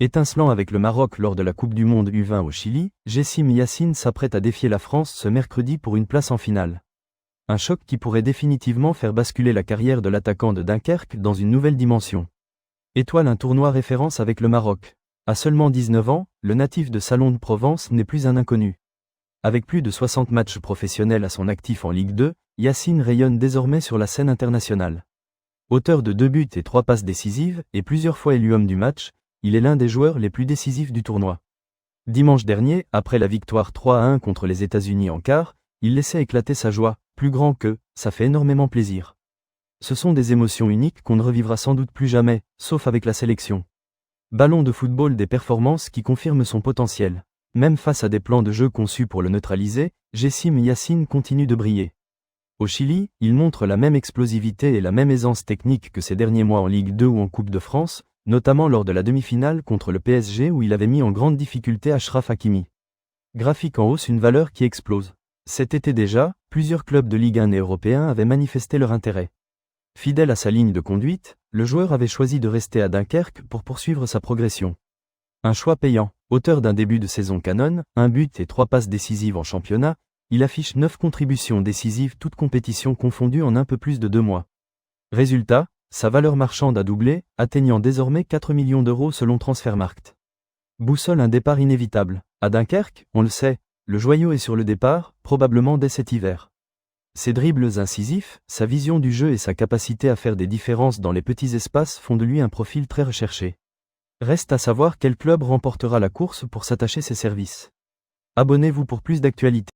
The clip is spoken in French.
Étincelant avec le Maroc lors de la Coupe du Monde U20 au Chili, Jessim Yassin s'apprête à défier la France ce mercredi pour une place en finale. Un choc qui pourrait définitivement faire basculer la carrière de l'attaquant de Dunkerque dans une nouvelle dimension. Étoile un tournoi référence avec le Maroc. À seulement 19 ans, le natif de Salon de Provence n'est plus un inconnu. Avec plus de 60 matchs professionnels à son actif en Ligue 2, Yassin rayonne désormais sur la scène internationale. Auteur de 2 buts et 3 passes décisives, et plusieurs fois élu homme du match, il est l'un des joueurs les plus décisifs du tournoi. Dimanche dernier, après la victoire 3-1 contre les États-Unis en quart, il laissait éclater sa joie, plus grand que « ça fait énormément plaisir ». Ce sont des émotions uniques qu'on ne revivra sans doute plus jamais, sauf avec la sélection. Ballon de football des performances qui confirment son potentiel. Même face à des plans de jeu conçus pour le neutraliser, Jessim Yassin continue de briller. Au Chili, il montre la même explosivité et la même aisance technique que ces derniers mois en Ligue 2 ou en Coupe de France, notamment lors de la demi-finale contre le PSG où il avait mis en grande difficulté Achraf Hakimi. Graphique en hausse, une valeur qui explose. Cet été déjà, plusieurs clubs de Ligue 1 et européens avaient manifesté leur intérêt. Fidèle à sa ligne de conduite, le joueur avait choisi de rester à Dunkerque pour poursuivre sa progression. Un choix payant. Auteur d'un début de saison canon, 1 but et 3 passes décisives en championnat, il affiche 9 contributions décisives toutes compétitions confondues en un peu plus de 2 mois. Résultat, sa valeur marchande a doublé, atteignant désormais 4 millions d'euros selon Transfermarkt. Boussole un départ inévitable. À Dunkerque, on le sait, le joyau est sur le départ, probablement dès cet hiver. Ses dribbles incisifs, sa vision du jeu et sa capacité à faire des différences dans les petits espaces font de lui un profil très recherché. Reste à savoir quel club remportera la course pour s'attacher ses services. Abonnez-vous pour plus d'actualités.